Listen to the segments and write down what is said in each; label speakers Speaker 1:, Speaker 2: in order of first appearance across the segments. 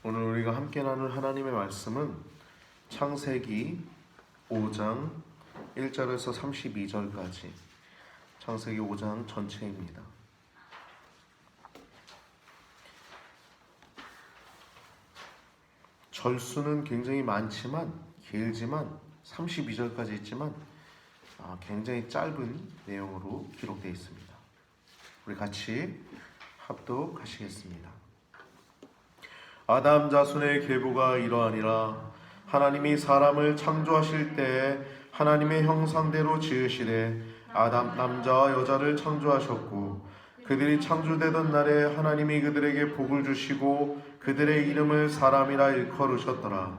Speaker 1: 오늘 우리가 함께 나눌 하나님의 말씀은 창세기 5장 1절에서 32절까지 창세기 5장 전체입니다. 절수는 굉장히 많지만 길지만 32절까지 있지만 굉장히 짧은 내용으로 기록되어 있습니다. 우리 같이 합독하시겠습니다. 아담 자손의 계보가 이러하니라. 하나님이 사람을 창조하실 때에 하나님의 형상대로 지으시되 아담 남자와 여자를 창조하셨고 그들이 창조되던 날에 하나님이 그들에게 복을 주시고 그들의 이름을 사람이라 일컬으셨더라.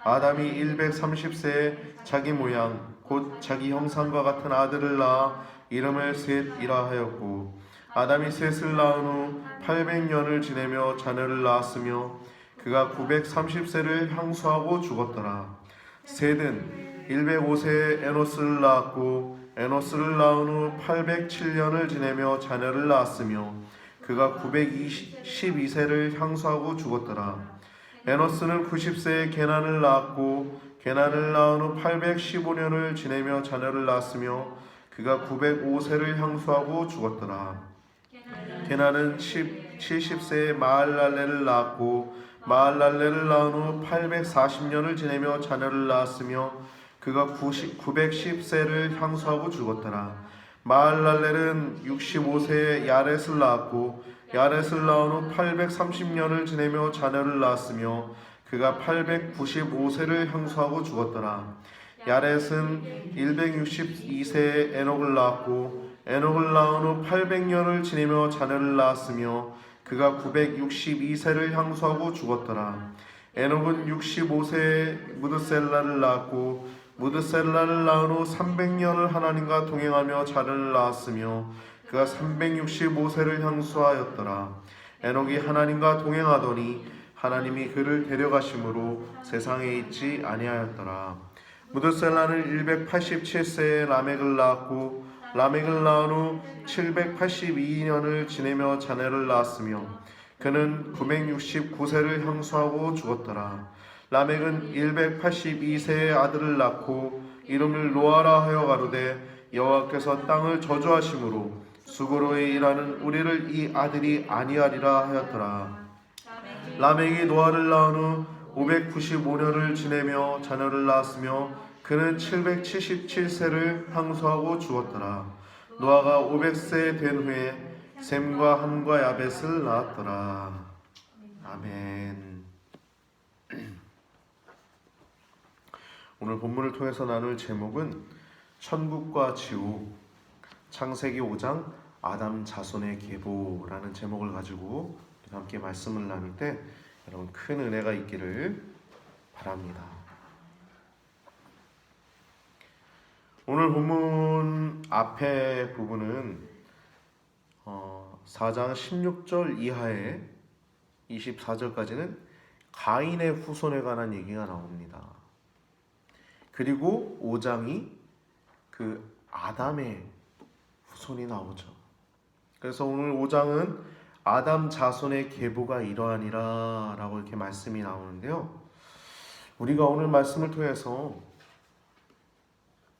Speaker 1: 아담이 130세에 자기 모양 곧 자기 형상과 같은 아들을 낳아 이름을 셋이라 하였고 아담이 셋을 낳은 후 800년을 지내며 자녀를 낳았으며 그가 930세를 향수하고 죽었더라. 셋은 105세에 에노스를 낳았고 에노스를 낳은 후 807년을 지내며 자녀를 낳았으며 그가 912세를 향수하고 죽었더라. 에노스는 90세에 게난을 낳았고 게난을 낳은 후 815년을 지내며 자녀를 낳았으며 그가 905세를 향수하고 죽었더라. 게난은 70세에 마할랄레를 낳았고 마할랄레를 낳은 후 840년을 지내며 자녀를 낳았으며 그가 910세를 향수하고 죽었더라. 마할랄렐은 65세에 야렛을 낳았고 야렛을 낳은 후 830년을 지내며 자녀를 낳았으며 그가 895세를 향수하고 죽었더라. 야렛은 162세에 에녹을 낳았고 에녹을 낳은 후 800년을 지내며 자녀를 낳았으며 그가 962세를 향수하고 죽었더라. 에녹은 65세에 무드셀라를 낳았고 무드셀라를 낳은 후 300년을 하나님과 동행하며 자녀를 낳았으며 그가 365세를 향수하였더라. 에녹이 하나님과 동행하더니 하나님이 그를 데려가심으로 세상에 있지 아니하였더라. 무드셀라는 187세에 라멕을 낳았고 라멕을 낳은 후 782년을 지내며 자녀를 낳았으며 그는 969세를 향수하고 죽었더라. 라멕은 182세의 아들을 낳고 이름을 노아라 하여 가로되 여호와께서 땅을 저주하심으로 수고로이 일하는 우리를 이 아들이 아니하리라 하였더라. 라멕이 노아를 낳은 후 595년을 지내며 자녀를 낳았으며 그는 777세를 향수하고 죽었더라. 노아가 500세 된 후에 셈과 함과 야벳을 낳았더라. 아멘. 오늘 본문을 통해서 나눌 제목은 천국과 지옥, 창세기 5장 아담 자손의 계보라는 제목을 가지고 함께 말씀을 나눌 때 여러분 큰 은혜가 있기를 바랍니다. 오늘 본문 앞에 부분은 4장 16절 이하에 24절까지는 가인의 후손에 관한 얘기가 나옵니다. 그리고 5장이 그 아담의 후손이 나오죠. 그래서 오늘 5장은 아담 자손의 계보가 이러하니라 라고 이렇게 말씀이 나오는데요. 우리가 오늘 말씀을 통해서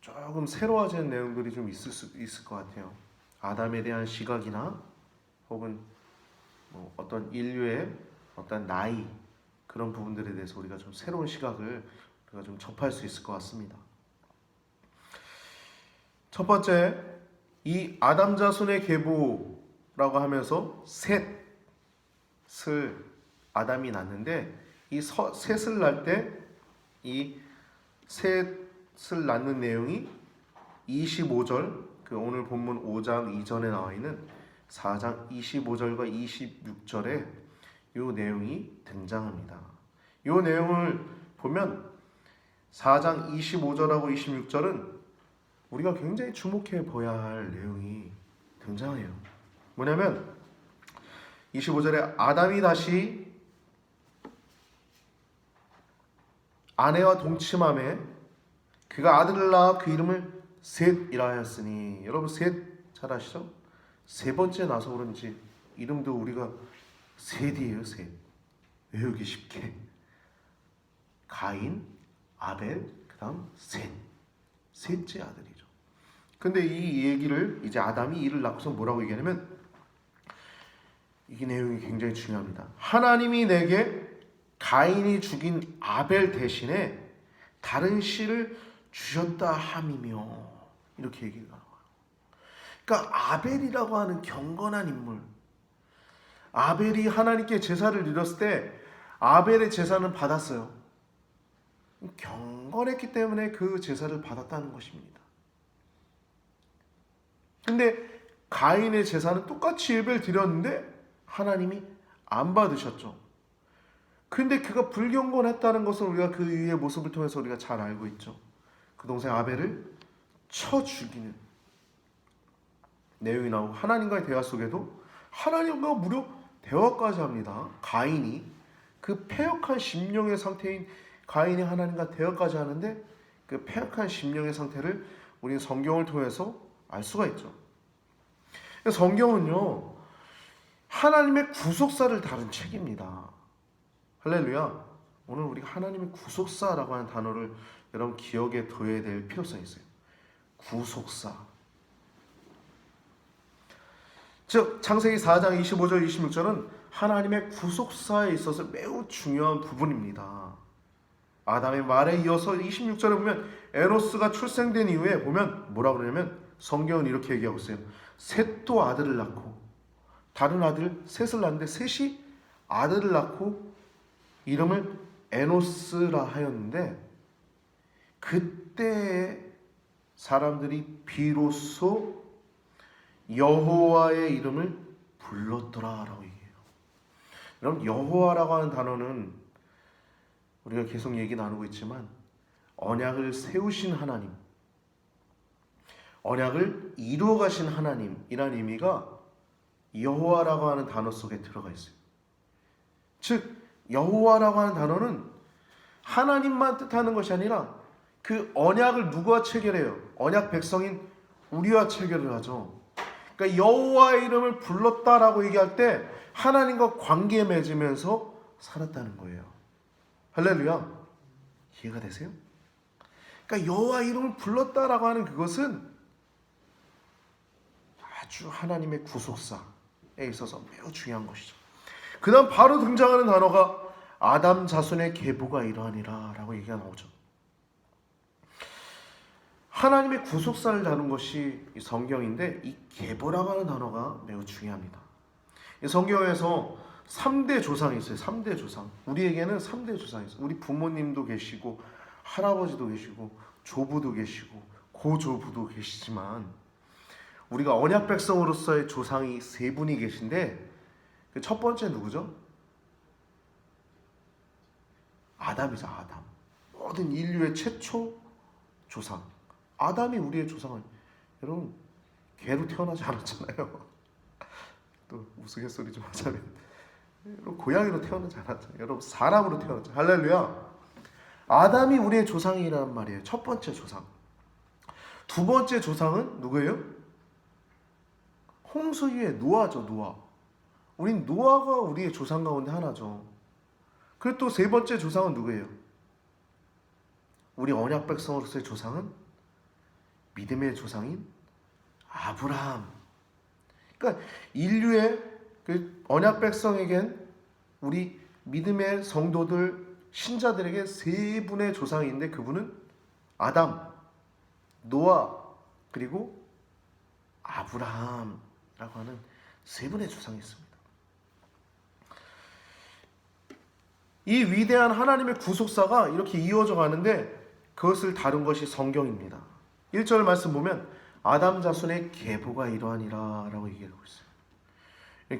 Speaker 1: 조금 새로워지는 내용들이 좀 있을 것 같아요. 아담에 대한 시각이나 혹은 어떤 인류의 어떤 나이 그런 부분들에 대해서 우리가 좀 새로운 시각을 우리가 좀 접할 수 있을 것 같습니다. 첫 번째, 이 아담 자손의 계보라고 하면서 셋을 아담이 낳는데 이 셋을 낳을 때 이 셋을 낳는 내용이 25절 그 오늘 본문 5장 이전에 나와 있는 4장 25절과 26절에 이 내용이 등장합니다. 이 내용을 보면 4장 25절하고 26절은 우리가 굉장히 주목해 보아야 할 내용이 등장해요. 뭐냐면 25절에 아담이 다시 아내와 동침함에 그가 아들을 낳아 그 이름을 셋이라 하였으니, 여러분 셋 잘 아시죠? 세 번째 나서 그런지 이름도 우리가 셋이에요. 셋. 외우기 쉽게 가인, 아벨, 그 다음 셋. 셋째 아들이죠. 근데 이 얘기를 이제 아담이 이를 낳고서 뭐라고 얘기하냐면, 이 내용이 굉장히 중요합니다. 하나님이 내게 가인이 죽인 아벨 대신에 다른 씨를 주셨다 함이며, 이렇게 얘기가 나와요. 그러니까 아벨이라고 하는 경건한 인물, 아벨이 하나님께 제사를 드렸을 때 아벨의 제사는 받았어요. 경건했기 때문에 그 제사를 받았다는 것입니다. 근데 가인의 제사는 똑같이 예배를 드렸는데 하나님이 안 받으셨죠. 근데 그가 불경건했다는 것을 우리가 그 이후의 모습을 통해서 우리가 잘 알고 있죠. 그 동생 아벨을 쳐 죽이는 내용이 나오고, 하나님과의 대화 속에도 하나님과 무려 대화까지 합니다. 가인이 그 패역한 심령의 상태인 가인이 하나님과 대화까지 하는데, 그 패역한 심령의 상태를 우리는 성경을 통해서 알 수가 있죠. 성경은요, 하나님의 구속사를 다룬 책입니다. 할렐루야. 오늘 우리가 하나님의 구속사라고 하는 단어를 여러분 기억에 둬야 될 필요성이 있어요. 구속사. 즉 창세기 4장 25절 26절은 하나님의 구속사에 있어서 매우 중요한 부분입니다. 아담의 말에 이어서 26절에 보면 에노스가 출생된 이후에 보면 뭐라고 그러냐면, 성경은 이렇게 얘기하고 있어요. 셋도 아들을 낳고, 다른 아들 셋을 낳는데 셋이 아들을 낳고 이름을 에노스라 하였는데, 그때 사람들이 비로소 여호와의 이름을 불렀더라라고 얘기해요. 여러분, 여호와라고 하는 단어는 우리가 계속 얘기 나누고 있지만 언약을 세우신 하나님, 언약을 이루어 가신 하나님이라는 의미가 여호와라고 하는 단어 속에 들어가 있어요. 즉 여호와라고 하는 단어는 하나님만 뜻하는 것이 아니라 그 언약을 누구와 체결해요? 언약 백성인 우리와 체결을 하죠. 그러니까 여호와의 이름을 불렀다라고 얘기할 때 하나님과 관계 맺으면서 살았다는 거예요. 할렐루야. 이해가 되세요? 그러니까 여호와의 이름을 불렀다라고 하는 그것은 아주 하나님의 구속사에 있어서 매우 중요한 것이죠. 그 다음 바로 등장하는 단어가 아담 자손의 계보가 이러하니라 라고 얘기가 나오죠. 하나님의 구속사를 다룬 것이 이 성경인데, 이 계보라고 하는 단어가 매우 중요합니다. 이 성경에서 3대 조상이 있어요. 3대 조상. 우리에게는 3대 조상이 있어요. 우리 부모님도 계시고 할아버지도 계시고 조부도 계시고 고조부도 계시지만, 우리가 언약 백성으로서의 조상이 3분이 계신데, 그 첫 번째 누구죠? 아담이죠. 아담. 모든 인류의 최초 조상. 아담이 우리의 조상은, 여러분 개로 태어나지 않았잖아요. 또 우스갯소리 좀 하자면, 여러분 고양이로 태어나지 않았잖아요. 여러분 사람으로 태어났죠. 할렐루야. 아담이 우리의 조상이란 말이에요. 첫 번째 조상. 두 번째 조상은 누구예요? 홍수 위에 노아죠. 노아. 우린 노아가 우리의 조상 가운데 하나죠. 그리고 또 세 번째 조상은 누구예요? 우리 언약 백성으로서의 조상은 믿음의 조상인 아브라함. 그러니까 인류의 그 언약 백성에겐, 우리 믿음의 성도들 신자들에게 3분의 조상이 있는데, 그분은 아담, 노아, 그리고 아브라함이라고 하는 3분의 조상이 있습니다. 이 위대한 하나님의 구속사가 이렇게 이어져 가는데, 그것을 다룬 것이 성경입니다. 1절 말씀 보면 아담 자손의 계보가 이러하니라 라고 얘기하고 있어요.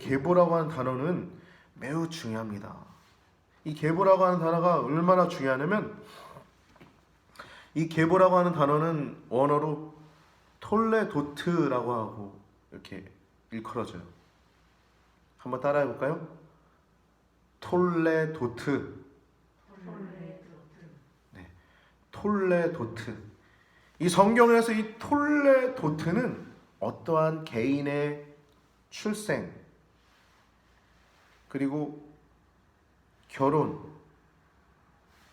Speaker 1: 계보라고 하는 단어는 매우 중요합니다. 이 계보라고 하는 단어가 얼마나 중요하냐면, 이 계보라고 하는 단어는 원어로 톨레도트라고 하고 이렇게 일컬어져요. 한번 따라해 볼까요? 톨레도트. 네, 톨레도트. 이 성경에서 이 톨레도트는 어떠한 개인의 출생, 그리고 결혼,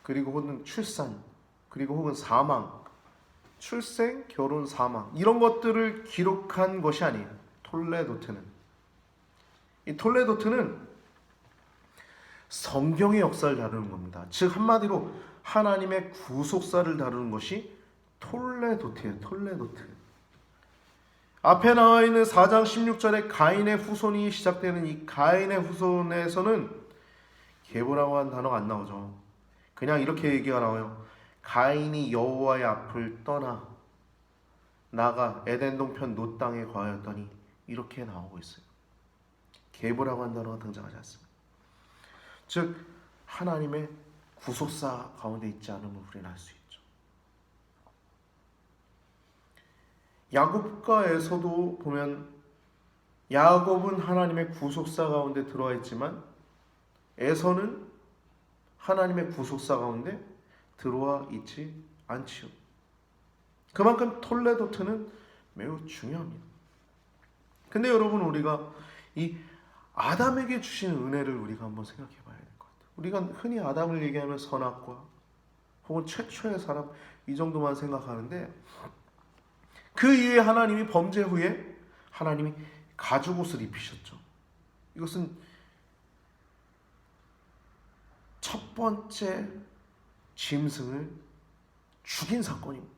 Speaker 1: 그리고 혹은 출산, 그리고 혹은 사망, 출생, 결혼, 사망 이런 것들을 기록한 것이 아니에요. 톨레도트는. 이 톨레도트는 성경의 역사를 다루는 겁니다. 즉 한마디로 하나님의 구속사를 다루는 것이 톨레도트예요. 톨레도트. 앞에 나와 있는 4장 16절에 가인의 후손이 시작되는 이 가인의 후손에서는 계보라고 한 단어가 안 나오죠. 그냥 이렇게 얘기가 나와요. 가인이 여호와의 앞을 떠나 나가 에덴 동편 놋 땅에 거하였더니 이렇게 나오고 있어요. 계보라고 한 단어가 등장하지 않습니다. 즉 하나님의 구속사 가운데 있지 않음을 우리는 알 수 있죠. 야곱과에서도 보면 야곱은 하나님의 구속사 가운데 들어와 있지만 에서는 하나님의 구속사 가운데 들어와 있지 않지요. 그만큼 톨레도트는 매우 중요합니다. 근데 여러분 우리가 이 아담에게 주신 은혜를 우리가 한번 생각해 봐야 될 것 같아요. 우리가 흔히 아담을 얘기하면 선악과 혹은 최초의 사람 이 정도만 생각하는데 그 이후에 하나님이 범죄 후에 하나님이 가죽옷을 입히셨죠. 이것은 첫 번째 짐승을 죽인 사건입니다.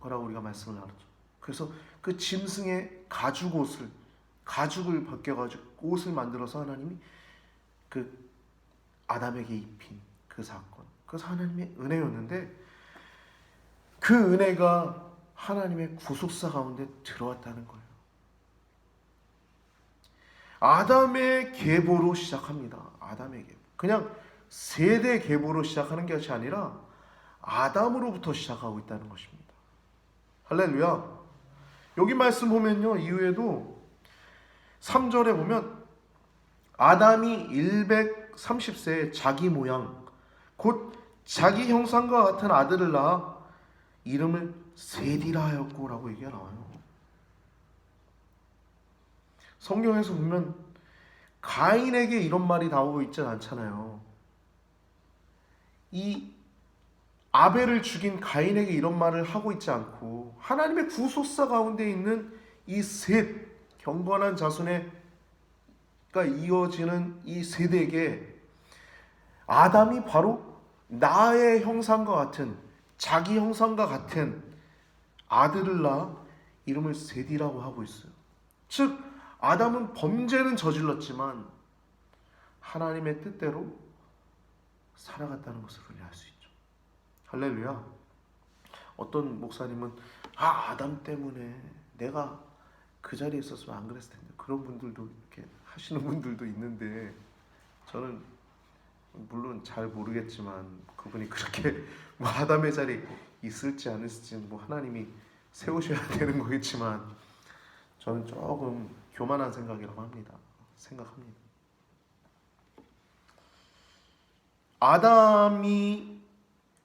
Speaker 1: 라고 우리가 말씀을 나눴죠. 그래서 그 짐승의 가죽을 벗겨가지고 옷을 만들어서 하나님이 그 아담에게 입힌 그 사건, 그것은 하나님의 은혜였는데 그 은혜가 하나님의 구속사 가운데 들어왔다는 거예요. 아담의 계보로 시작합니다. 아담의 계보. 그냥 세대 계보로 시작하는 것이 아니라 아담으로부터 시작하고 있다는 것입니다. 할렐루야. 여기 말씀 보면요. 이후에도 3절에 보면 아담이 130세에 자기 모양 곧 자기 형상과 같은 아들을 낳아 이름을 셋이라 하였고 라고 얘기가 나와요. 성경에서 보면 가인에게 이런 말이 나오고 있진 않잖아요. 이 아벨을 죽인 가인에게 이런 말을 하고 있지 않고 하나님의 구속사 가운데 있는 이 셋 경건한 자손가 이어지는 이 셋에게 아담이 바로 나의 형상과 같은 자기 형상과 같은 아들을 낳아 이름을 셋이라고 하고 있어요. 즉 아담은 범죄는 저질렀지만 하나님의 뜻대로 살아갔다는 것을 우리 알 수 있죠. 할렐루야. 어떤 목사님은 아담 때문에 내가 그 자리에 있었으면 안 그랬을 텐데 그런 분들도 이렇게 하시는 분들도 있는데 저는 물론 잘 모르겠지만 그분이 그렇게 뭐 아담의 자리에 있을지 안 있을지는 뭐 하나님이 세우셔야 되는 거겠지만 저는 조금 교만한 생각이라고 생각합니다. 아담이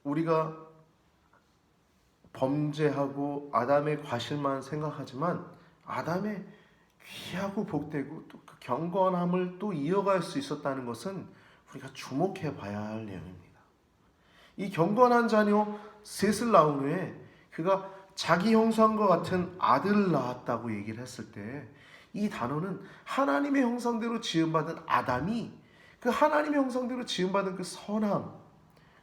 Speaker 1: 우리가 범죄하고 아담의 과실만 생각하지만 아담의 귀하고 복되고 또 그 경건함을 또 이어갈 수 있었다는 것은 우리가 주목해 봐야 할 내용입니다. 이 경건한 자녀 셋을 낳은 후에 그가 자기 형상과 같은 아들을 낳았다고 얘기를 했을 때 이 단어는 하나님의 형상대로 지음받은 아담이 그 하나님의 형상대로 지음받은 그 선함,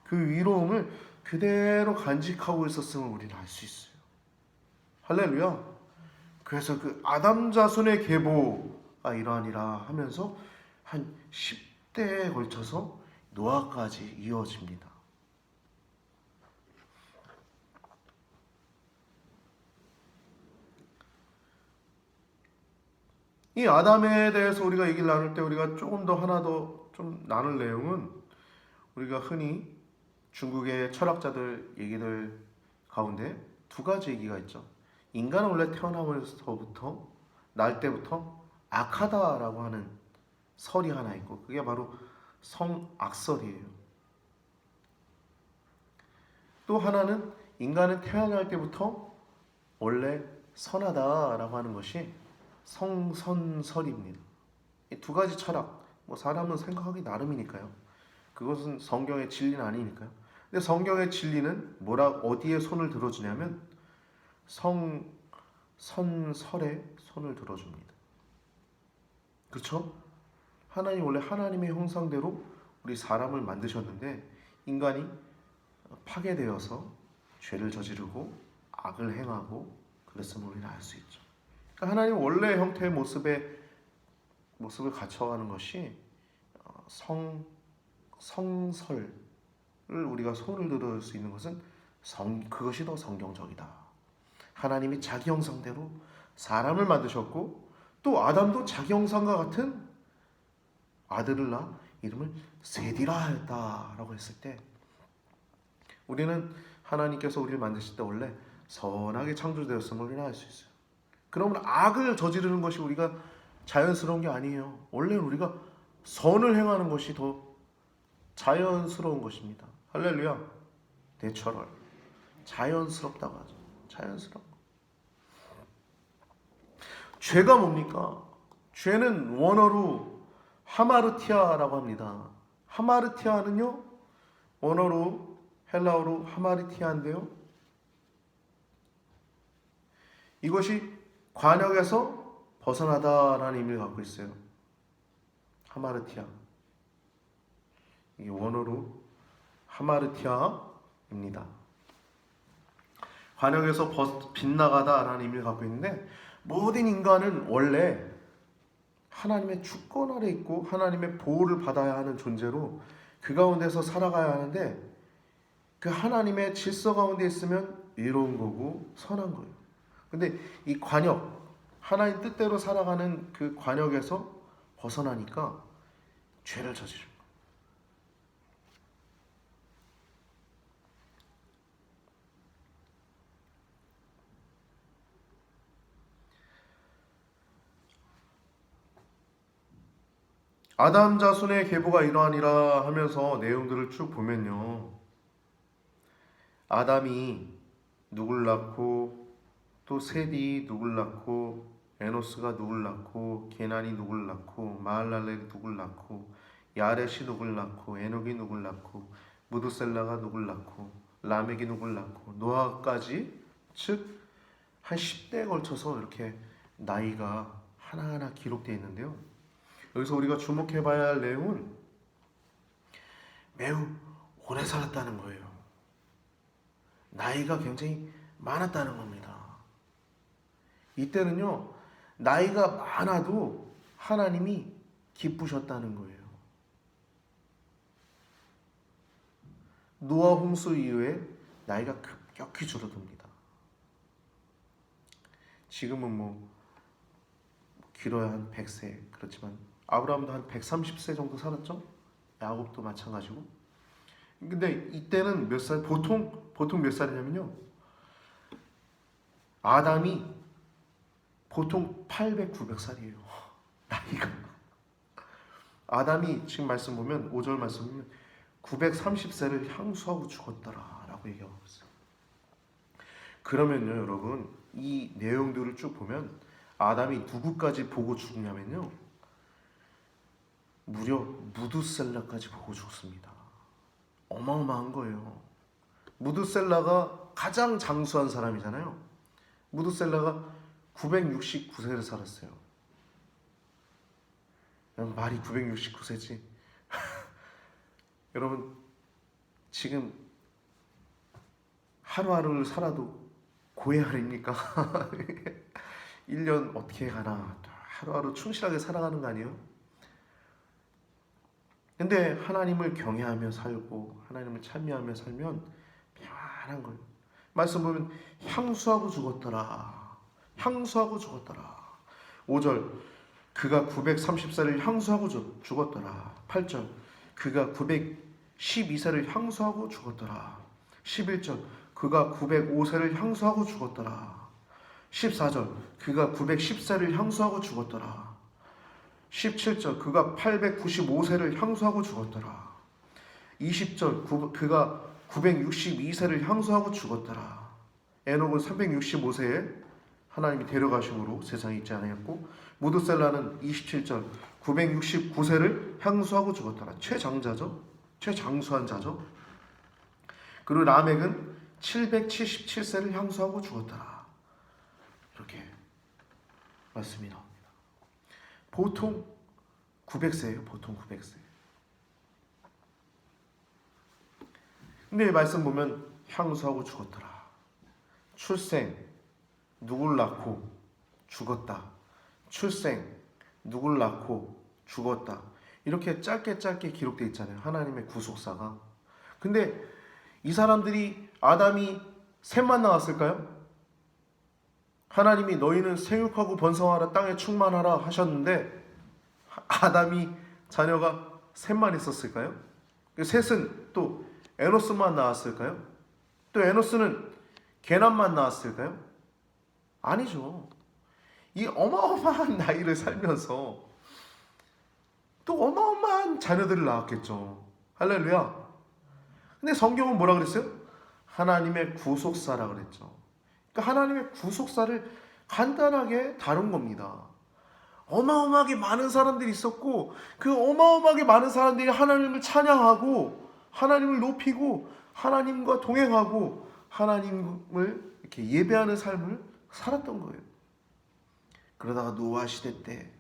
Speaker 1: 그 위로움을 그대로 간직하고 있었음을 우리는 알 수 있어요. 할렐루야. 그래서 그 아담 자손의 계보가 이러하니라 하면서 한 10대에 걸쳐서 노아까지 이어집니다. 이 아담에 대해서 우리가 얘기를 나눌 때 우리가 조금 더 하나 더 좀 나눌 내용은 우리가 흔히 중국의 철학자들 얘기들 가운데 두 가지 얘기가 있죠. 인간은 원래 태어나면서부터 날 때부터 악하다라고 하는 설이 하나 있고 그게 바로 성악설이에요. 또 하나는 인간은 태어날 때부터 원래 선하다라고 하는 것이 성선설입니다. 이 두 가지 철학, 뭐 사람은 생각하기 나름이니까요. 그것은 성경의 진리는 아니니까요. 근데 성경의 진리는 어디에 손을 들어주냐면 선설에 손을 들어줍니다. 그렇죠? 하나님 원래 하나님의 형상대로 우리 사람을 만드셨는데 인간이 파괴되어서 죄를 저지르고 악을 행하고 그랬음을 우리는 알 수 있죠. 그러니까 하나님 원래 형태의 모습을 갖춰가는 것이 성설을 우리가 손을 들을 수 있는 것은 그것이 더 성경적이다. 하나님이 자기 형상대로 사람을 만드셨고 또 아담도 자기 형상과 같은 아들을 낳아 이름을 셋이라 하였다라고 했을 때 우리는 하나님께서 우리를 만드실 때 원래 선하게 창조되었음을 우리는 알 수 있어요. 그러면 악을 저지르는 것이 우리가 자연스러운 게 아니에요. 원래는 우리가 선을 행하는 것이 더 자연스러운 것입니다. 할렐루야. 내추럴. 자연스럽다고 하죠. 자연스러운 거. 죄가 뭡니까? 죄는 원어로 하마르티아라고 합니다. 하마르티아는요, 원어로 헬라어로 하마르티아인데요. 이것이 관역에서 벗어나다라는 의미를 갖고 있어요. 하마르티아. 이게 원어로 하마르티아입니다. 관역에서 빗나가다라는 의미를 갖고 있는데 모든 인간은 원래 하나님의 주권 아래 있고 하나님의 보호를 받아야 하는 존재로 그 가운데서 살아가야 하는데 그 하나님의 질서 가운데 있으면 의로운 거고 선한 거예요. 근데 이 관역, 하나님 뜻대로 살아가는 그 관역에서 벗어나니까 죄를 저지른 거예요. 아담 자손의 계보가 이러하니라 하면서 내용들을 쭉 보면요. 아담이 누굴 낳고 또 셋이 누굴 낳고 에노스가 누굴 낳고 게난이 누굴 낳고 마할랄렐이 누굴 낳고 야렛이 누굴 낳고 에녹이 누굴 낳고 무드셀라가 누굴 낳고 라멕이 누굴 낳고 노아까지 즉 한 10대에 걸쳐서 이렇게 나이가 하나하나 기록되어 있는데요. 여기서 우리가 주목해 봐야 할 내용은 매우 오래 살았다는 거예요. 나이가 굉장히 많았다는 겁니다. 이때는요, 나이가 많아도 하나님이 기쁘셨다는 거예요. 노아 홍수 이후에 나이가 급격히 줄어듭니다. 지금은 뭐 길어야 한 100세 그렇지만 아브라함도 한 130세 정도 살았죠? 야곱도 마찬가지고. 근데 이때는 몇 살? 보통 몇 살이냐면요. 아담이 보통 800, 900살이에요. 나이가. 아담이 지금 말씀 보면 5절 말씀 보면 930세를 향수하고 죽었더라라고 얘기하고 있어요. 그러면요, 여러분, 이 내용들을 쭉 보면 아담이 누구까지 보고 죽냐면요. 무려 무드셀라까지 보고 죽습니다. 어마어마한 거예요. 무드셀라가 가장 장수한 사람이잖아요. 무드셀라가 969세를 살았어요. 말이 969세지. 여러분, 지금 하루하루를 살아도 고해 아닙니까? 1년 어떻게 가나 하루하루 충실하게 살아가는 거 아니에요? 근데 하나님을 경외하며 살고 하나님을 찬미하며 살면 평안한 거예요. 말씀 보면 향수하고 죽었더라. 향수하고 죽었더라. 5절 그가 930살을 향수하고 죽었더라. 8절 그가 912세를 향수하고 죽었더라. 11절 그가 905세를 향수하고 죽었더라. 14절 그가 910세를 향수하고 죽었더라. 17절 그가 895세를 향수하고 죽었더라. 20절 그가 962세를 향수하고 죽었더라. 에녹은 365세에 하나님이 데려가심으로 세상에 있지 않았고 무드셀라는 27절 969세를 향수하고 죽었더라. 최장자죠. 최장수한 자죠. 그리고 라멕은 777세를 향수하고 죽었더라. 이렇게 말씀이 나옵니다. 보통 900세예요. 보통 900세. 근데 이 말씀 보면 향수하고 죽었더라. 출생, 누굴 낳고 죽었다. 출생, 누굴 낳고 죽었다. 이렇게 짧게 기록되어 있잖아요. 하나님의 구속사가. 근데 이 사람들이 아담이 셋만 나왔을까요? 하나님이 너희는 생육하고 번성하라 땅에 충만하라 하셨는데 아담이 자녀가 셋만 있었을까요? 셋은 또 에노스만 나왔을까요? 또 에노스는 게남만 나왔을까요? 아니죠. 이 어마어마한 나이를 살면서 또 어마어마한 자녀들을 낳았겠죠. 할렐루야. 근데 성경은 뭐라 그랬어요? 하나님의 구속사라 그랬죠. 그러니까 하나님의 구속사를 간단하게 다룬 겁니다. 어마어마하게 많은 사람들이 있었고 그 어마어마하게 많은 사람들이 하나님을 찬양하고 하나님을 높이고 하나님과 동행하고 하나님을 이렇게 예배하는 삶을 살았던 거예요. 그러다가 노아 시대 때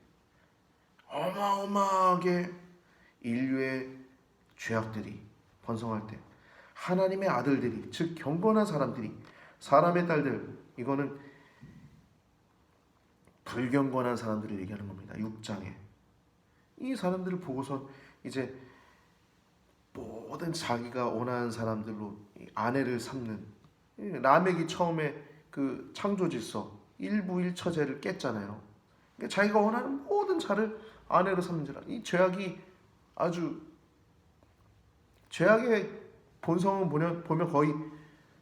Speaker 1: 어마어마하게 인류의 죄악들이 번성할 때 하나님의 아들들이, 즉 경건한 사람들이, 사람의 딸들, 이거는 불경건한 사람들을 얘기하는 겁니다. 6장에 이 사람들을 보고서 이제 모든 자기가 원하는 사람들로 아내를 삼는, 라멕이 처음에 그 창조 질서 일부 일처제를 깼잖아요. 그러니까 자기가 원하는 모든 자를 아내로 삼는지라. 이 죄악이 아주, 죄악의 본성은 보면 거의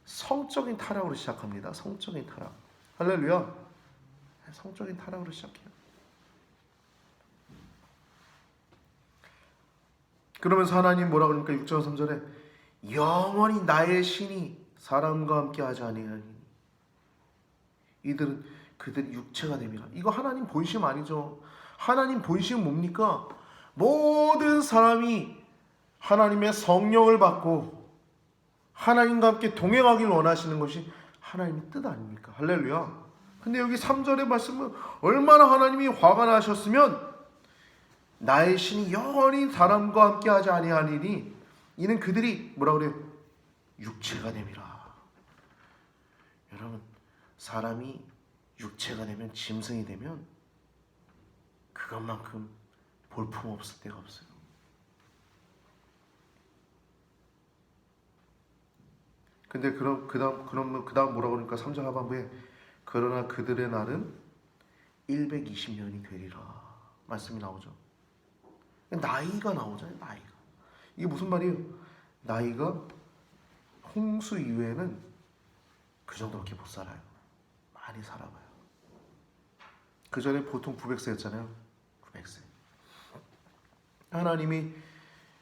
Speaker 1: 성적인 타락으로 시작합니다. 성적인 타락. 할렐루야. 성적인 타락으로 시작해요. 그러면서 하나님 뭐라 그러니까 6절 3절에 영원히 나의 신이 사람과 함께 하지 아니하니 이들은 그들 육체가 됨이라. 이거 하나님 본심 아니죠. 하나님 본심은 뭡니까? 모든 사람이 하나님의 성령을 받고 하나님과 함께 동행하길 원하시는 것이 하나님의 뜻 아닙니까? 할렐루야. 근데 여기 3절의 말씀은 얼마나 하나님이 화가 나셨으면 나의 신이 영원히 사람과 함께 하지 아니하리니 이는 그들이 뭐라 그래요? 육체가 됨이라. 여러분, 사람이 육체가 되면, 짐승이 되면 그것만큼 볼품 없을 때가 없어요. 근데 그다음 뭐라 그러니까 3절 하반부에 그러나 그들의 날은 120년이 되리라 말씀이 나오죠. 나이가 나오잖아요. 나이가. 이게 무슨 말이에요? 나이가 홍수 이후에는 그 정도밖에 못 살아요. 많이 살아봐요. 그 전에 보통 900세였잖아요. 900세. 하나님이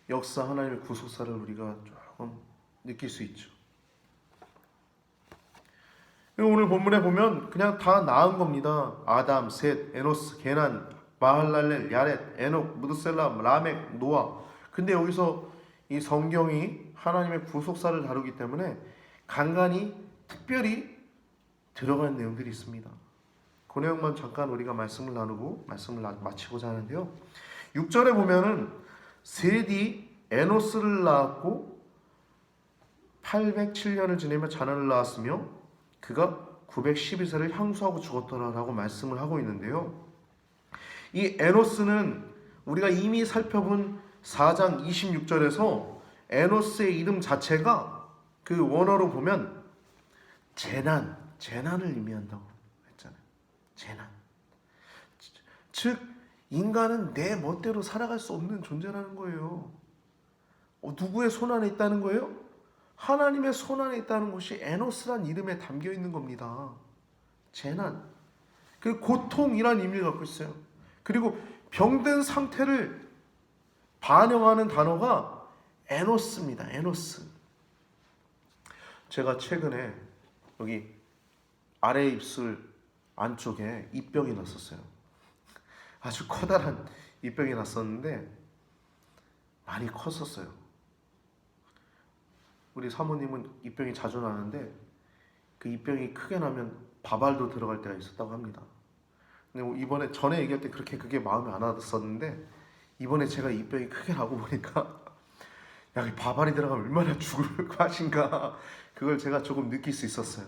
Speaker 1: 역사, 하나님의 구속사를 우리가 조금 느낄 수 있죠. 오늘 본문에 보면 그냥 다 나은 겁니다. 아담, 셋, 에노스, 게난, 마할랄렐, 야렛, 에녹, 무드셀람, 라멕, 노아. 근데 여기서 이 성경이 하나님의 구속사를 다루기 때문에 간간히 특별히 들어간 내용들이 있습니다. 그 내용만 잠깐 우리가 말씀을 나누고 말씀을 마치고자 하는데요. 6절에 보면은 셋이 에노스를 낳았고 807년을 지내며 자녀를 낳았으며 그가 912세를 향수하고 죽었더라라고 말씀을 하고 있는데요. 이 에노스는 우리가 이미 살펴본 4장 26절에서 에노스의 이름 자체가 그 원어로 보면 재난을 의미한다고 했잖아요. 재난. 즉 인간은 내 멋대로 살아갈 수 없는 존재라는 거예요. 누구의 손안에 있다는 거예요? 하나님의 손안에 있다는 것이 에노스란 이름에 담겨 있는 겁니다. 재난. 그 고통이란 의미를 갖고 있어요. 그리고 병든 상태를 반영하는 단어가 에노스입니다. 에노스. 제가 최근에 여기 아래 입술 안쪽에 입병이 났었어요. 아주 커다란 입병이 났었는데 많이 컸었어요. 우리 사모님은 입병이 자주 나는데 그 입병이 크게 나면 바발도 들어갈 때가 있었다고 합니다. 근데 이번에 전에 얘기할 때 그게 마음에 안 왔었는데 이번에 제가 입병이 크게 나고 보니까 야, 이 바발이 들어가면 얼마나 죽을 것인가 그걸 제가 조금 느낄 수 있었어요.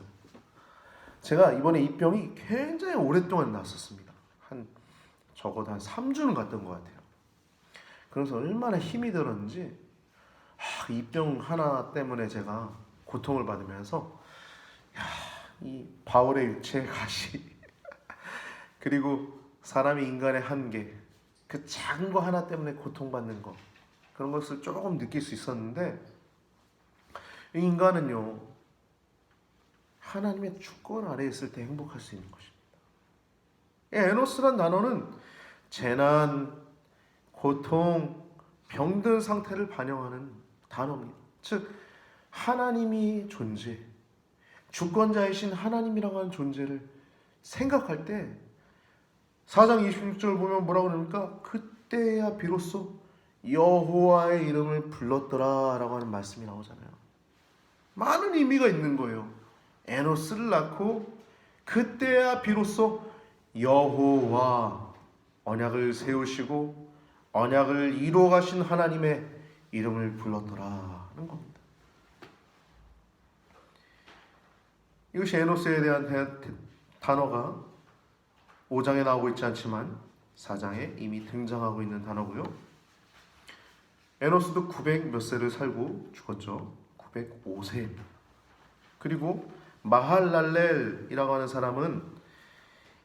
Speaker 1: 제가 이번에 입병이 굉장히 오랫동안 났었습니다. 적어도 한 3주는 갔던 것 같아요. 그래서 얼마나 힘이 들었는지 입병 하나 때문에 제가 고통을 받으면서 이 바울의 육체의 가시 그리고 사람이 인간의 한계 그 작은 거 하나 때문에 고통받는 거 그런 것을 조금 느낄 수 있었는데 이 인간은요 하나님의 주권 아래에 있을 때 행복할 수 있는 것입니다. 에노스란 단어는 재난, 고통, 병든 상태를 반영하는 단어입니다. 즉 하나님이 존재, 주권자이신 하나님이라고 하는 존재를 생각할 때 4장 26절 보면 뭐라고 그럽니까? 그때야 비로소 여호와의 이름을 불렀더라 라고 하는 말씀이 나오잖아요. 많은 의미가 있는 거예요. 에노스를 낳고 그때야 비로소 여호와 언약을 세우시고 언약을 이루어 가신 하나님의 이름을 불렀더라는 겁니다. 이것이 에노스에 대한 단어가 5장에 나오고 있지 않지만 4장에 이미 등장하고 있는 단어고요. 에노스도 900 몇 세를 살고 죽었죠. 905세입니다. 그리고 마할랄렐이라고 하는 사람은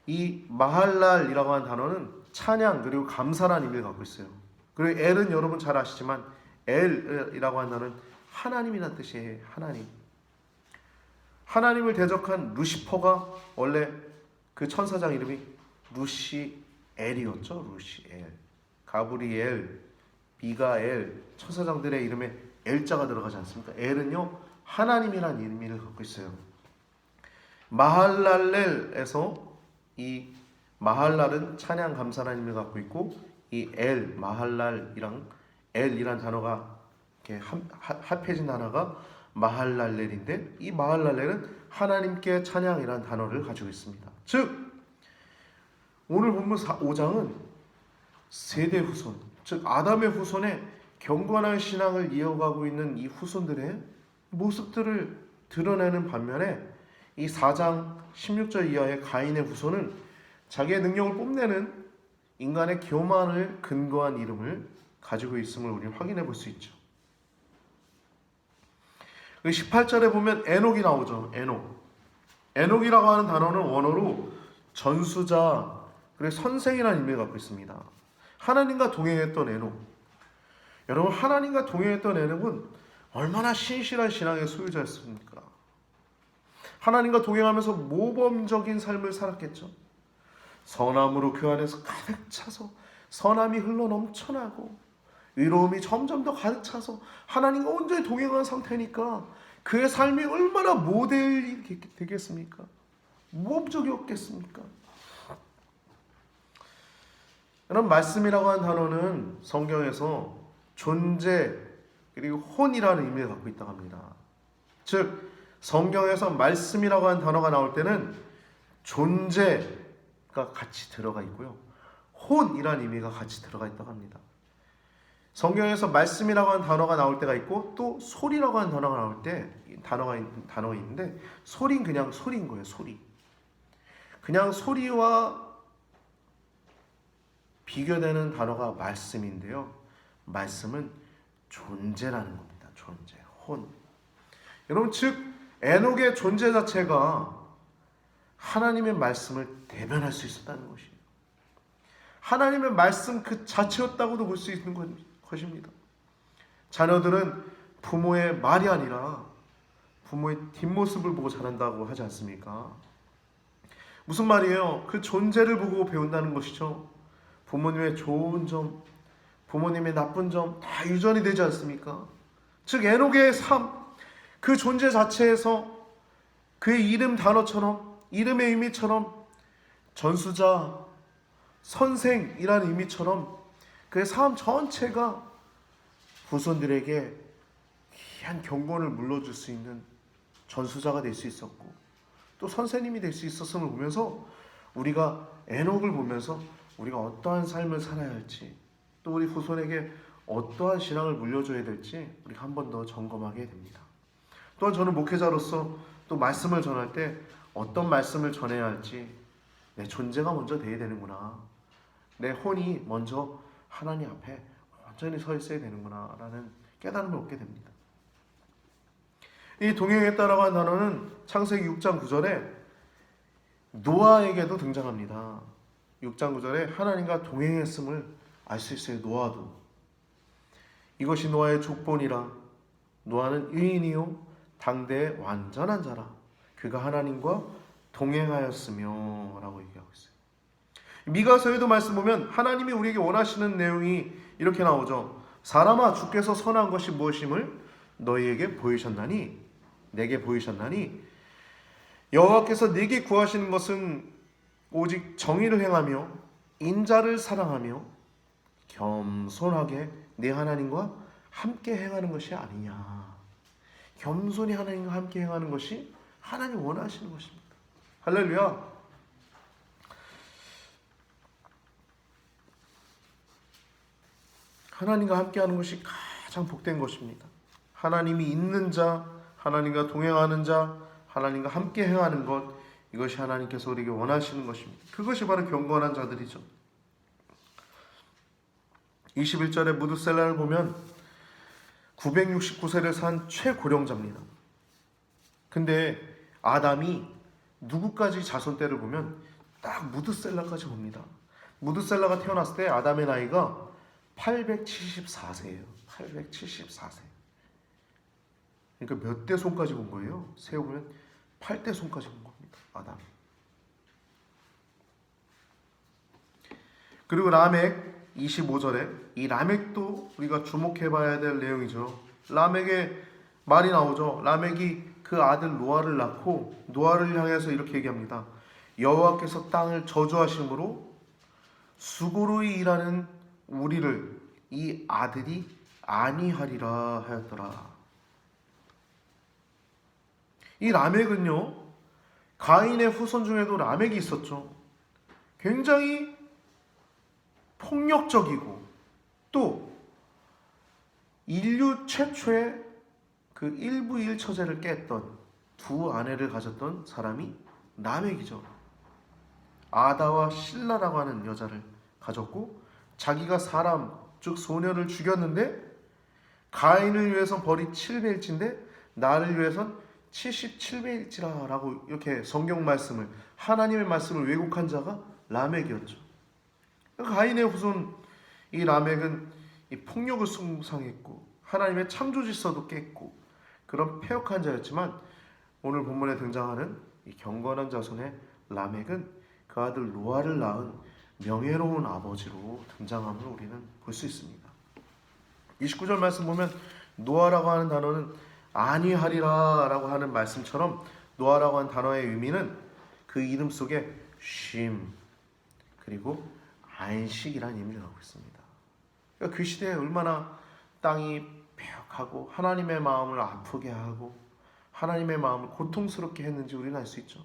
Speaker 1: 이 마할랄이라고 하는 단어는 찬양 그리고 감사라는 의미를 갖고 있어요. 그리고 엘은 여러분 잘 아시지만 엘이라고 하는 단어는 하나님이라는 뜻이에요. 하나님을 대적한 루시퍼가 원래 그 천사장 이름이 루시엘이었죠. 루시엘, 가브리엘, 미가엘 천사장들의 이름에 엘자가 들어가지 않습니까? 엘은요 하나님이라는 의미를 갖고 있어요. 마할랄렐에서 이 마할랄은 찬양 감사라는 의미를 갖고 있고 이 엘 마할랄이랑 엘이란 단어가 이렇게 합해진 단어가 마할랄렐인데 이 마할랄렐은 하나님께 찬양이라는 단어를 가지고 있습니다. 즉 오늘 본문 5장은 세대 후손, 즉 아담의 후손의 경건한 신앙을 이어가고 있는 이 후손들의 모습들을 드러내는 반면에 이 4장 16절 이하의 가인의 후손은 자기의 능력을 뽐내는 인간의 교만을 근거한 이름을 가지고 있음을 우리는 확인해 볼 수 있죠. 18절에 보면 에녹이 나오죠. 에녹이라고 하는 단어는 원어로 전수자 그리고 선생이라는 의미를 갖고 있습니다. 하나님과 동행했던 에녹. 여러분 하나님과 동행했던 에녹은 얼마나 신실한 신앙의 소유자였습니까? 하나님과 동행하면서 모범적인 삶을 살았겠죠. 선함으로 그 안에서 가득 차서 선함이 흘러 넘쳐나고 의로움이 점점 더 가득 차서 하나님과 온전히 동행한 상태니까 그의 삶이 얼마나 모델이 되겠습니까? 모범적이었겠습니까? 여러분 말씀이라고 하는 단어는 성경에서 존재 그리고 혼이라는 의미를 갖고 있다고 합니다. 즉 성경에서 말씀이라고 하는 단어가 나올 때는 존재가 같이 들어가 있고요. 혼이라는 의미가 같이 들어가 있다고 합니다. 성경에서 말씀이라고 하는 단어가 나올 때가 있고 또 소리라고 하는 단어가 나올 때 단어가 있는데 소리는 그냥 소리인 거예요. 소리. 그냥 소리와 비교되는 단어가 말씀인데요. 말씀은 존재라는 겁니다. 존재, 혼. 여러분 즉 에녹의 존재 자체가 하나님의 말씀을 대변할 수 있었다는 것이에요. 하나님의 말씀 그 자체였다고도 볼 수 있는 것입니다. 자녀들은 부모의 말이 아니라 부모의 뒷모습을 보고 자란다고 하지 않습니까? 무슨 말이에요? 그 존재를 보고 배운다는 것이죠. 부모님의 좋은 점, 부모님의 나쁜 점 다 유전이 되지 않습니까? 즉 에녹의 삶, 그 존재 자체에서 그의 이름 단어처럼 이름의 의미처럼 전수자, 선생이라는 의미처럼 그의 삶 전체가 후손들에게 귀한 경건을 물려줄 수 있는 전수자가 될 수 있었고, 또 선생님이 될 수 있었음을 보면서 우리가 에녹을 보면서 우리가 어떠한 삶을 살아야 할지, 또 우리 후손에게 어떠한 신앙을 물려줘야 될지 우리가 한 번 더 점검하게 됩니다. 또한 저는 목회자로서 또 말씀을 전할 때 어떤 말씀을 전해야 할지, 내 존재가 먼저 돼야 되는구나, 내 혼이 먼저 하나님 앞에 완전히 서 있어야 되는구나 라는 깨달음을 얻게 됩니다. 이 동행했다라고 하는 단어는 창세기 6장 9절에 노아에게도 등장합니다. 6장 9절에 하나님과 동행했음을 알 수 있어요. 노아도. 이것이 노아의 족본이라. 노아는 의인이요 당대의 완전한 자라. 그가 하나님과 동행하였으며 라고 얘기하고 있어요. 미가서에도 말씀 보면 하나님이 우리에게 원하시는 내용이 이렇게 나오죠. 사람아, 주께서 선한 것이 무엇임을 너희에게 보이셨나니, 내게 보이셨나니, 여호와께서 네게 구하시는 것은 오직 정의를 행하며 인자를 사랑하며 겸손하게 네 하나님과 함께 행하는 것이 아니냐. 겸손히 하나님과 함께 행하는 것이 하나님 원하시는 것입니다. 할렐루야. 하나님과 함께하는 것이 가장 복된 것입니다. 하나님이 있는 자, 하나님과 동행하는 자, 하나님과 함께 행하는 것, 이것이 하나님께서 우리에게 원하시는 것입니다. 그것이 바로 경건한 자들이죠. 21절에 무드셀라를 보면 969세를 산 최고령자입니다. 근데 아담이 누구까지 자손 때를 보면 딱 무드셀라까지 봅니다. 무드셀라가 태어났을 때 아담의 나이가 874세예요. 874세. 그러니까 몇 대 손까지 본 거예요? 세어보면 8대 손까지 본 겁니다. 아담. 그리고 라멕 25절에 이 라멕도 우리가 주목해봐야 될 내용이죠. 라멕의 말이 나오죠. 라멕이 그 아들 노아를 낳고 노아를 향해서 이렇게 얘기합니다. 여호와께서 땅을 저주하심으로 수고로 일하는 우리를 이 아들이 아니하리라 하였더라. 이 라멕은요, 가인의 후손 중에도 라멕이 있었죠. 굉장히 폭력적이고 또 인류 최초의 그 일부일처제를 깼던 두 아내를 가졌던 사람이 라멕이죠. 아다와 실라라고 하는 여자를 가졌고, 자기가 사람 즉 소녀를 죽였는데 가인을 위해서 벌이 7배일진데 나를 위해선 77배일지라라고 이렇게 성경 말씀을, 하나님의 말씀을 왜곡한 자가 라멕이었죠. 가인의 후손 이 라멕은 이 폭력을 숭상했고 하나님의 창조 질서도 깼고 그런 패역한 자였지만, 오늘 본문에 등장하는 이 경건한 자손의 라멕은 그 아들 노아를 낳은 명예로운 아버지로 등장함을 우리는 볼 수 있습니다. 29절 말씀 보면 노아라고 하는 단어는 아니하리라 라고 하는 말씀처럼 노아라고 하는 단어의 의미는 그 이름 속에 쉼 그리고 안식이라는 의미를 갖고 있습니다. 그러니까 그 시대에 얼마나 땅이 폐역하고 하나님의 마음을 아프게 하고 하나님의 마음을 고통스럽게 했는지 우리는 알 수 있죠.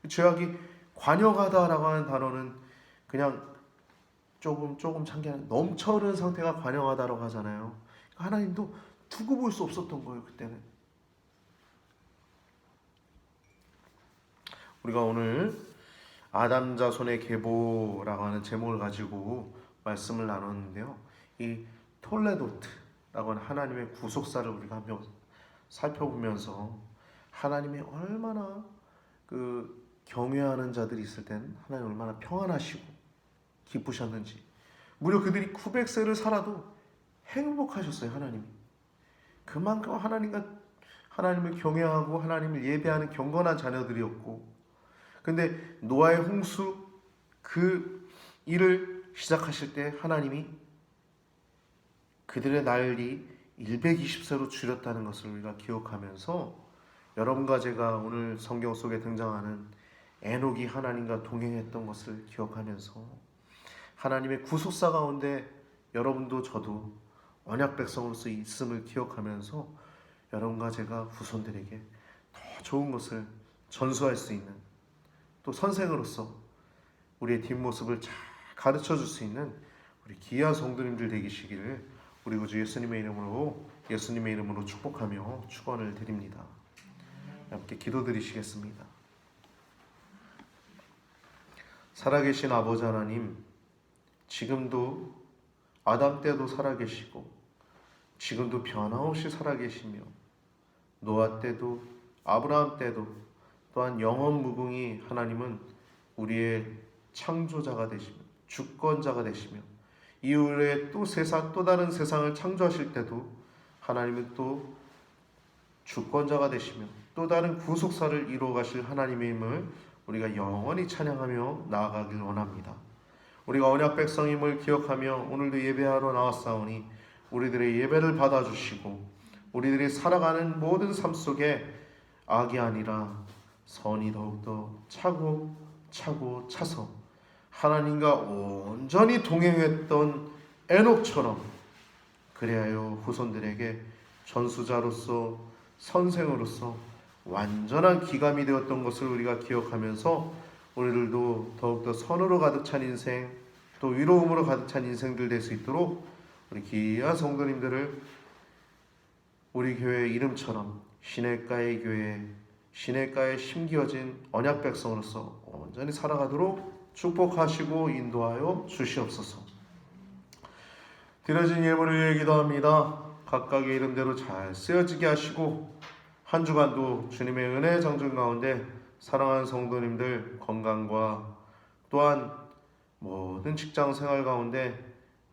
Speaker 1: 죄악이 관영하다라고 하는 단어는 그냥 조금 참게 넘쳐흐르는 상태가 관영하다라고 하잖아요. 하나님도 두고 볼 수 없었던 거예요. 그때는. 우리가 오늘 아담 자손의 계보라고 하는 제목을 가지고 말씀을 나눴는데요. 이 톨레도트라고 하는 하나님의 구속사를 우리가 한번 살펴보면서 하나님이 얼마나 그 경외하는 자들이 있을 땐 하나님 얼마나 평안하시고 기쁘셨는지, 무려 그들이 900세를 살아도 행복하셨어요. 하나님이. 그만큼 하나님을 경외하고 하나님을 예배하는 경건한 자녀들이었고, 근데 노아의 홍수 그 일을 시작하실 때 하나님이 그들의 날이 120세로 줄였다는 것을 우리가 기억하면서, 여러분과 제가 오늘 성경 속에 등장하는 에녹이 하나님과 동행했던 것을 기억하면서 하나님의 구속사 가운데 여러분도 저도 언약 백성으로서 있음을 기억하면서 여러분과 제가 후손들에게 더 좋은 것을 전수할 수 있는, 또 선생으로서 우리의 뒷모습을 잘 가르쳐 줄 수 있는 우리 귀한 성도님들 되시기를 우리 구주 예수님의 이름으로 축복하며 축원을 드립니다. 함께 기도드리시겠습니다. 살아계신 아버지 하나님, 지금도 아담 때도 살아계시고 지금도 변함없이 살아계시며 노아 때도 아브라함 때도 또한 영원 무궁히 하나님은 우리의 창조자가 되시며 주권자가 되시며 이후에 또 다른 세상을 창조하실 때도 하나님은 또 주권자가 되시며 또 다른 구속사를 이루어 가실 하나님의 힘을 우리가 영원히 찬양하며 나아가길 원합니다. 우리가 언약 백성임을 기억하며 오늘도 예배하러 나왔사오니 우리들의 예배를 받아주시고 우리들이 살아가는 모든 삶 속에 악이 아니라 선이 더욱더 차고 차서 하나님과 온전히 동행했던 에녹처럼 그래야요 후손들에게 전수자로서 선생으로서 완전한 기감이 되었던 것을 우리가 기억하면서 우리들도 더욱더 선으로 가득 찬 인생, 또 위로움으로 가득 찬 인생들 될 수 있도록 우리 귀한 성도님들을 우리 교회의 이름처럼 시냇가의 교회, 시냇가에 심기어진 언약 백성으로서 온전히 살아가도록 축복하시고 인도하여 주시옵소서. 드려진 예물을 위해 기도합니다. 각각의 이름대로 잘 쓰여지게 하시고 한 주간도 주님의 은혜의 정전 가운데 사랑하는 성도님들 건강과 또한 모든 직장 생활 가운데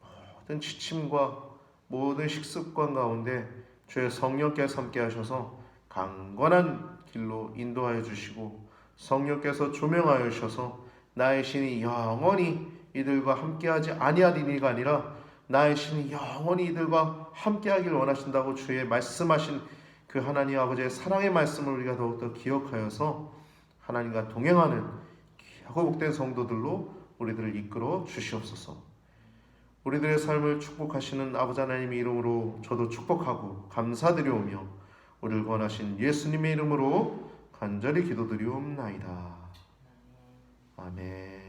Speaker 1: 모든 지침과 모든 식습관 가운데 주의 성령께서 함께 하셔서 강건한 길로 인도하여 주시고 성령께서 조명하여 주셔서 나의 신이 영원히 이들과 함께하지 아니하리니가 아니라 나의 신이 영원히 이들과 함께하길 원하신다고 주의 말씀하신 그 하나님 아버지의 사랑의 말씀을 우리가 더욱더 기억하여서 하나님과 동행하는 귀하고 복된 성도들로 우리들을 이끌어 주시옵소서. 우리들의 삶을 축복하시는 아버지 하나님의 이름으로 저도 축복하고 감사드리오며 우리를 구원하신 예수님의 이름으로 간절히 기도드리옵나이다. 아멘.